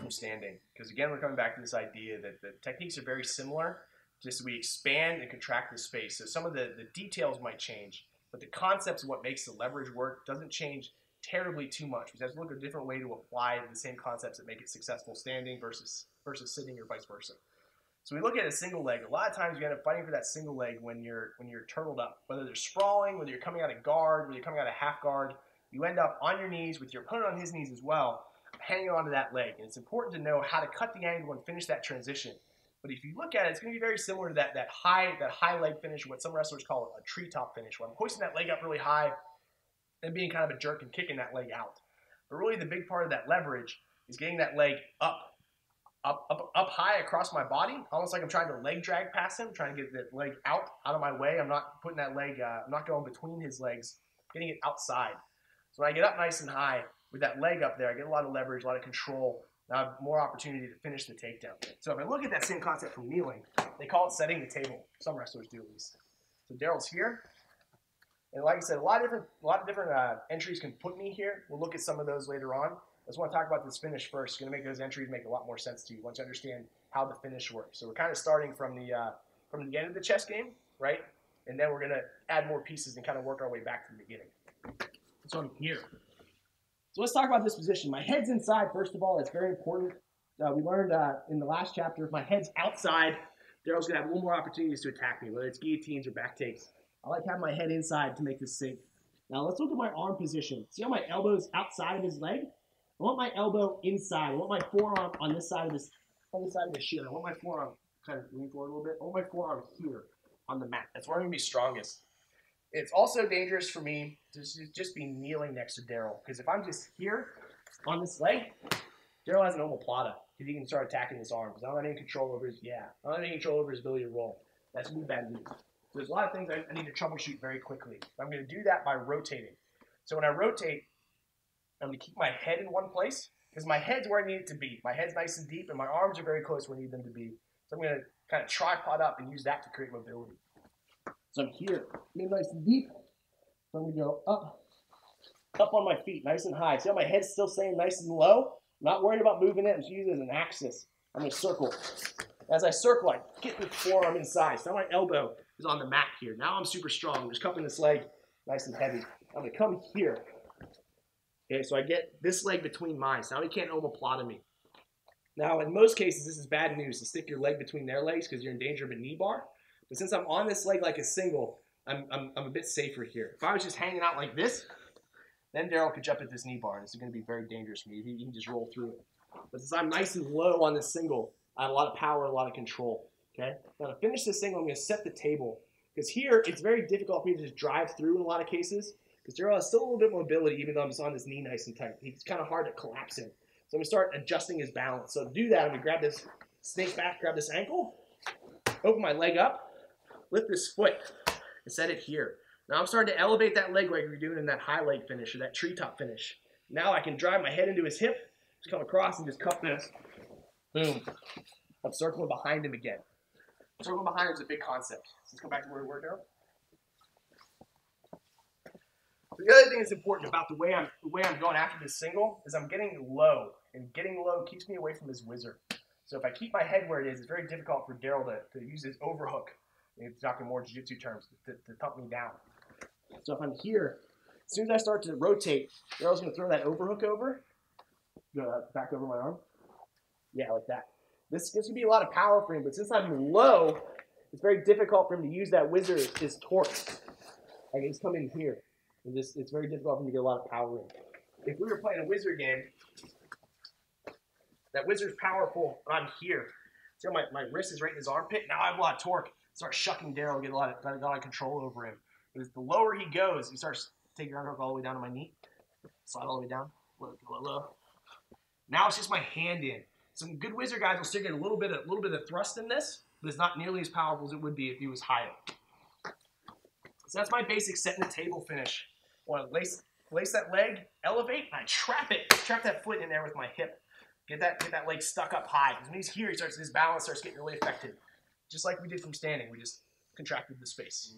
from standing. Because again, we're coming back to this idea that the techniques are very similar, just we expand and contract the space. So some of the details might change, but the concepts of what makes the leverage work doesn't change terribly too much. We have to look at a different way to apply the same concepts that make it successful standing versus sitting or vice versa. So we look at a single leg. A lot of times you end up fighting for that single leg when you're turtled up. Whether they're sprawling, whether you're coming out of guard, whether you're coming out of half guard, you end up on your knees with your opponent on his knees as well, hanging onto that leg. And it's important to know how to cut the angle and finish that transition. But if you look at it, it's going to be very similar to that high leg finish, what some wrestlers call a treetop finish, where I'm hoisting that leg up really high and being kind of a jerk and kicking that leg out. But really the big part of that leverage is getting that leg up high across my body, almost like I'm trying to leg drag past him, trying to get that leg out of my way. I'm not putting that leg, I'm not going between his legs, getting it outside. So when I get up nice and high with that leg up there, I get a lot of leverage, a lot of control. Now I have more opportunity to finish the takedown. So if I look at that same concept from kneeling, they call it setting the table. Some wrestlers do at least. So Daryl's here. And like I said, a lot of different entries can put me here. We'll look at some of those later on. I just want to talk about this finish first. It's going to make those entries make a lot more sense to you once you understand how the finish works. So we're kind of starting from the end of the chess game, right? And then we're going to add more pieces and kind of work our way back to the beginning. So I'm here. So let's talk about this position. My head's inside, first of all. It's very important. We learned in the last chapter, if my head's outside, Daryl's going to have a little more opportunities to attack me, whether it's guillotines or back takes. I like having my head inside to make this safe. Now let's look at my arm position. See how my elbow's outside of his leg? I want my elbow inside. I want my forearm on this side of this, shield. I want my forearm kind of lean forward a little bit. I want my forearm here on the mat. That's where I'm going to be strongest. It's also dangerous for me to just be kneeling next to Daryl, because if I'm just here on this leg, Daryl has an Omoplata, because he can start attacking this arm, because I don't have any control over his, I don't have any control over his ability to roll. That's going to be bad news. So there's a lot of things I need to troubleshoot very quickly. I'm going to do that by rotating. So when I rotate, I'm going to keep my head in one place, because my head's where I need it to be. My head's nice and deep, and my arms are very close where I need them to be. So I'm going to kind of tripod up and use that to create mobility. So I'm here, nice and deep. So I'm going to go up on my feet, nice and high. See how my head's still staying nice and low? I'm not worried about moving it. I'm just using it as an axis. I'm going to circle. As I circle, I get the forearm inside. So now my elbow is on the mat here. Now I'm super strong. I'm just cupping this leg nice and heavy. I'm going to come here. Okay, so I get this leg between mine. So now he can't omoplata me. Now, in most cases, this is bad news to stick your leg between their legs because you're in danger of a knee bar. But since I'm on this leg like a single, I'm a bit safer here. If I was just hanging out like this, then Daryl could jump at this knee bar, and this is going to be very dangerous for me. He can just roll through it. But since I'm nice and low on this single, I have a lot of power and a lot of control. Okay? Now to finish this single, I'm going to set the table. Because here, it's very difficult for me to just drive through in a lot of cases. Because Daryl has still a little bit of mobility, even though I'm just on this knee nice and tight. It's kind of hard to collapse him. So I'm going to start adjusting his balance. So to do that, I'm going to grab this snake back, grab this ankle, open my leg up, lift this foot, and set it here. Now I'm starting to elevate that leg like we were doing in that high leg finish or that treetop finish. Now I can drive my head into his hip, just come across and just cup this. Boom. I'm circling behind him again. Circling behind him is a big concept. Let's come back to where we were, Daryl. The other thing that's important about the way I'm going after this single is I'm getting low, and getting low keeps me away from his whizzer. So if I keep my head where it is, it's very difficult for Daryl to use his overhook. It's talking more jiu-jitsu terms, to thump me down. So if I'm here, as soon as I start to rotate, Daryl's going to throw that overhook over. Go back over my arm. Yeah, like that. This gives me a lot of power for him, but since I'm low, it's very difficult for him to use that whizzer, his torque. I can just come in here. And it's very difficult for him to get a lot of power in. If we were playing a whizzer game, that whizzer's powerful, I'm here. See how my wrist is right in his armpit? Now I have a lot of torque. Start shucking Daryl, get a lot of control over him. Because the lower he goes, he starts taking your underhook all the way down to my knee. Slide all the way down. Low. Now it's just my hand in. Some good whizzer guys will still get a little bit of thrust in this, but it's not nearly as powerful as it would be if he was higher. So that's my basic setting the table finish. I want to lace that leg, elevate, and I trap it. Trap that foot in there with my hip. Get that leg stuck up high. Because when he's here, his balance starts getting really affected. Just like we did from standing, we just contracted the space.